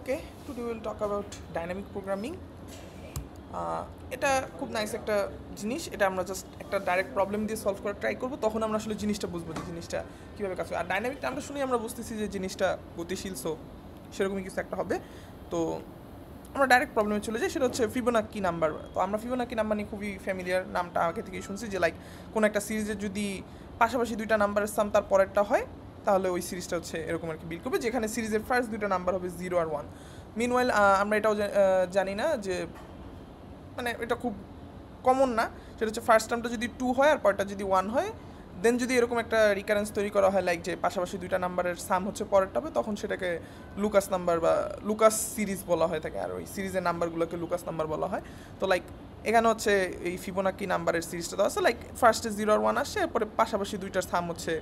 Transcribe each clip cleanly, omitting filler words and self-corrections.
Okay, today we'll talk about dynamic programming. এটা খুব nice একটা জিনিস। এটা আমরা জাস্ট একটা ডাইরেক্ট প্রবলেম দিয়ে সলভ করার ট্রাই করবো, তখন আমরা আসলে জিনিসটা বুঝবো যে জিনিসটা কীভাবে কাজ করে। আর ডাইনামিক নামটা শুনেই আমরা বুঝতেছি যে জিনিসটা গতিশীল, সো সেরকমই কিছু একটা হবে। তো আমরা ডাইরেক্ট প্রবলেমে চলে যাই, সেটা হচ্ছে ফিবোনাকি নাম্বার। তো আমরা ফিবোনাকি নাম্বার নিয়ে খুবই ফ্যামিলিয়ার, নামটা আগে থেকেই শুনছি যে লাইক কোনো একটা সিরিজের যদি পাশাপাশি দুইটা নাম্বারের সাম তার পরেরটা হয়, তাহলে ওই সিরিজটা হচ্ছে এরকম আর কি বিল করবে, যেখানে সিরিজের ফার্স্ট দুইটা নাম্বার হবে 0 আর 1। মিনওয়াইল আমরা এটাও জানি না যে মানে এটা খুব কমন না, সেটা হচ্ছে ফার্স্ট টার্মটা যদি 2 হয় আর পরেরটা যদি 1 হয়, দেন যদি এরকম একটা রিকারেন্স তৈরি করা হয় লাইক যে পাশাপাশি দুইটা নাম্বারের সাম হচ্ছে পরেরটা হবে, তখন সেটাকে লুকাস নাম্বার বা লুকাস সিরিজ বলা হয়ে থাকে, আর ওই সিরিজের নাম্বারগুলোকে লুকাস নাম্বার বলা হয়। তো লাইক এখানে হচ্ছে এই ফিবোনাকি নাম্বারের সিরিজটা দেওয়া আছে, লাইক ফার্স্টে 0 আর 1 আসছে, এরপরে পাশাপাশি দুইটার সাম হচ্ছে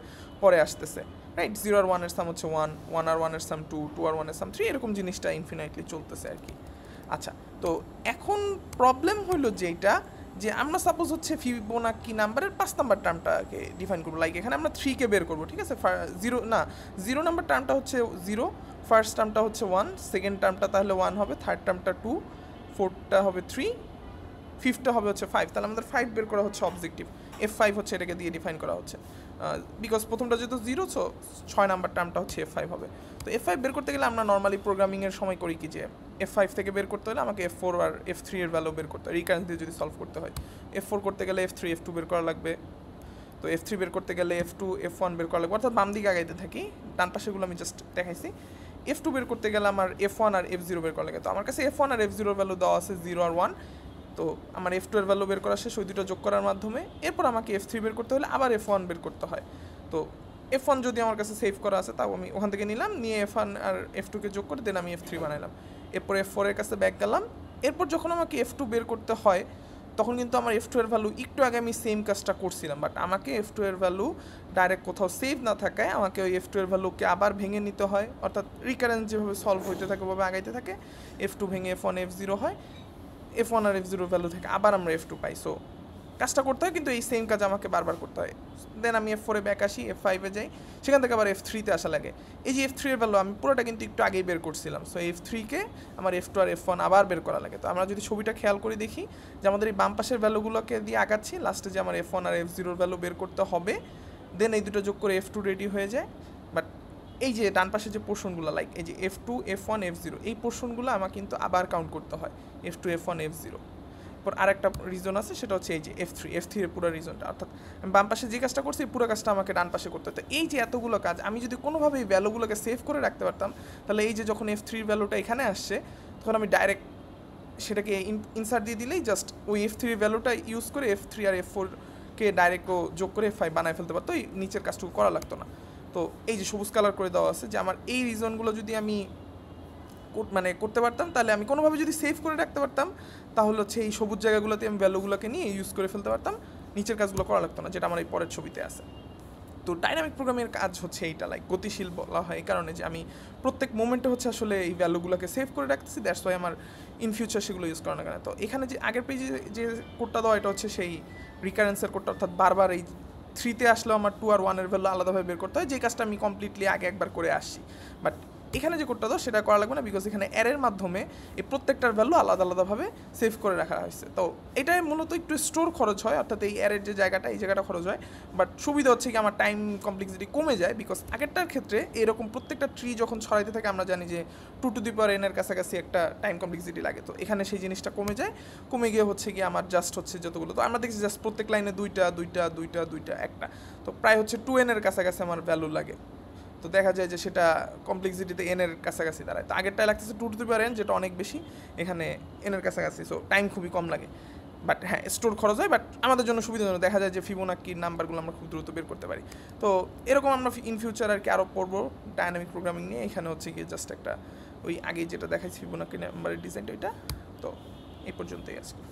পরে আসতেছে, রাইট? 0 আর 1 এর সাম হচ্ছে 1, 1 আর 1 এর সাম 2, 2 আর 1 এর সাম 3, এরকম জিনিসটা ইনফিনাইটলি চলতেছে আর কি। আচ্ছা, তো এখন প্রবলেম হলো যেটা, যে আমরা সাপোজ হচ্ছে ফিবোনাকি নাম্বারের 5 নাম্বার টার্মটাকে ডিফাইন করবো, লাইক এখানে আমরা 3কে বের করবো, ঠিক আছে? 0 নাম্বার টার্মটা হচ্ছে 0, ফার্স্ট টার্মটা হচ্ছে 1, সেকেন্ড টার্মটা তাহলে 1 হবে, থার্ড টার্মটা 2, ফোর্থটা হবে 3, ফিফথটা হবে হচ্ছে 5। তাহলে আমাদের 5 বের করা হচ্ছে অবজেক্টিভ, F5 হচ্ছে এটাকে দিয়ে ডিফাইন করা হচ্ছে, বিকজ প্রথমটা যেহেতু 0, সো 6 নাম্বার টার্মটা হচ্ছে F5 হবে। তো F5 বের করতে গেলে আমরা নর্মালি প্রোগ্রামিংয়ের সময় করি কি, যে F5 থেকে বের করতে হলে আমাকে F4 আর F3 এর ভ্যালু বের করতে হয়, রিকারেন্স দিয়ে যদি সলভ করতে হয়। F4 করতে গেলে F3, F2 বের করা লাগবে, তো F3 বের করতে গেলে F2, F1 বের করা লাগবে, অর্থাৎ বাম দিকে আগাইতে থাকি, ডান পাশেগুলো আমি জাস্ট দেখাইছি। F2 বের করতে গেলে আমার F1 আর F0 বের করা লাগে, তো আমার কাছে F1 আর F0 ভ্যালু দেওয়া আছে 0 আর 1, তো আমার F2 এর ভ্যালু বের করা শেষ, ওই দুটো যোগ করার মাধ্যমে। এরপর আমাকে F3 বের করতে হলে আবার F1 বের করতে হয়, তো F1 যদি আমার কাছে সেভ করা আছে তাও আমি ওখান থেকে নিলাম, নিয়ে F1 আর F2কে যোগ করে দেন আমি F3 বানাইলাম। এরপর F4 এর কাছে ব্যাক গেলাম, এরপর যখন আমাকে F2 বের করতে হয়, তখন কিন্তু আমার F2 এর ভ্যালু একটু আগে আমি সেম কাজটা করছিলাম, বাট আমাকে F2 এর ভ্যালু ডাইরেক্ট কোথাও সেভ না থাকায় আমাকে ওই F2 এর ভ্যালুকে আবার ভেঙে নিতে হয়, অর্থাৎ রিকারেন্স যেভাবে সলভ হইতে থাকে ওভাবে আগাইতে থাকে, F2 ভেঙে F1 F0 হয়, F1 আর F0 ভ্যালু থেকে আবার আমরা F2 পাই। সো কাজটা করতে হয়, কিন্তু এই সেম কাজ আমাকে বারবার করতে হয়। দেন আমি F4-এ ব্যাক আসি, F5-এ যাই, সেখান থেকে আবার F3-তে আসা লাগে। এই যে F3 এর ভ্যালু আমি পুরোটা কিন্তু একটু আগেই বের করছিলাম, সো F3-কে আমার F2 আর F1 আবার বের করা লাগে। তো আমরা যদি ছবিটা খেয়াল করে দেখি যে আমাদের এই বাম পাশের ভ্যালুগুলোকে দিয়ে আগাচ্ছি, লাস্টে যে আমার F1 আর F0-র ভ্যালু বের করতে হবে, দেন এই দুটো যোগ করে F2 রেডি হয়ে যায়। বাট এই যে ডান পাশে যে পোর্শনগুলো, লাইক এই যে F2, F1, F0, এই পোর্শনগুলো আমার কিন্তু আবার কাউন্ট করতে হয়, F2, F1, F0। এরপর আরেকটা রিজন আছে, সেটা হচ্ছে এই যে F3 এর পুরো রিজনটা, অর্থাৎ আমি বাম পাশে যে কাজটা করছি পুরো কাজটা আমাকে ডান পাশে করতে হতো। এই যে এতগুলো কাজ আমি যদি কোনোভাবে এই ভ্যালুগুলোকে সেভ করে রাখতে পারতাম, তাহলে এই যে যখন F3 ভ্যালুটা এখানে আসছে, তখন আমি ডাইরেক্ট সেটাকে ইনসার্ট দিয়ে দিলেই জাস্ট ওই F3 ভ্যালুটা ইউজ করে F3 আর F4-কে ডাইরেক্ট যোগ করে F5 বানায় ফেলতে পারতো, এই নিচের কাজটুকু করা লাগতো না। তো এই যে সবুজ কালার করে দেওয়া আছে, যে আমার এই রিজনগুলো যদি আমি মানে করতে পারতাম, তাহলে আমি কোনোভাবে যদি সেভ করে রাখতে পারতাম, তাহলে হচ্ছে এই সবুজ জায়গাগুলোতে আমি ভ্যালুগুলোকে নিয়ে ইউজ করে ফেলতে পারতাম, নিচের কাজগুলো করা লাগতো না, যেটা আমার এই পরের ছবিতে আছে। তো ডাইনামিক প্রোগ্রামের কাজ হচ্ছে এইটা, লাইক গতিশীল বলা হয় এই কারণে যে আমি প্রত্যেক মোমেন্টে হচ্ছে আসলে এই ভ্যালুগুলোকে সেভ করে রাখতেছি, দ্যাটস ওয়াই আমার ইন ফিউচার সেগুলো ইউজ করা না কেন। তো এখানে যে আগের পেজে যে কোডটা দেওয়া, এটা হচ্ছে সেই রিকারেন্সের কোডটা, অর্থাৎ বারবার এই 3-তে আসলেও আমার 2 আর 1 এর ভ্যালু আলাদাভাবে বের করতে হয়, যে কাজটা আমি কমপ্লিটলি আগে একবার করে আসছি। বাট এখানে যে কোডটা দাও সেটা করা লাগবে না, বিকজ এখানে অ্যারের মাধ্যমে এই প্রত্যেকটার ভ্যালু আলাদা আলাদাভাবে সেভ করে রাখা হয়েছে। তো এটাই মূলত একটু স্টোর খরচ হয়, অর্থাৎ এই অ্যারের যে জায়গাটা, এই জায়গাটা খরচ হয়, বাট সুবিধা হচ্ছে কি আমার টাইম কমপ্লেক্সিটি কমে যায়, বিকজ আগেরটার ক্ষেত্রে এরকম প্রত্যেকটা ট্রি যখন ছড়াইতে থাকে আমরা জানি যে 2n এর কাছাকাছি একটা টাইম কমপ্লেক্সিটি লাগে। তো এখানে সেই জিনিসটা কমে যায়, কমে গিয়ে হচ্ছে কি আমার জাস্ট হচ্ছে যতগুলো, তো আমরা দেখছি জাস্ট প্রত্যেক লাইনে দুইটা একটা, তো প্রায় হচ্ছে 2n এর কাছাকাছি আমার ভ্যালু লাগে। তো দেখা যায় যে সেটা কমপ্লেক্সিটিতে n এর কাছাকাছি দাঁড়ায়। তো আগেরটায় লাগতেছে 2n, যেটা অনেক বেশি, এখানে n এর কাছাকাছি, সো টাইম খুবই কম লাগে। বাট হ্যাঁ, স্টোর খরচ হয়, বাট আমাদের জন্য সুবিধাজনক। দেখা যায় যে ফিবোনাকির নাম্বারগুলো আমরা খুব দ্রুত বের করতে পারি। তো এরকম আমরা ইন ফিউচার আর কি আরও পড়বো ডায়নামিক প্রোগ্রামিং নিয়ে। এখানে হচ্ছে গিয়ে জাস্ট একটা ওই আগে যেটা দেখাইছি ফিবোনাকি নাম্বারের ডিজাইনটা, ওইটা। তো এই পর্যন্তই আজকে।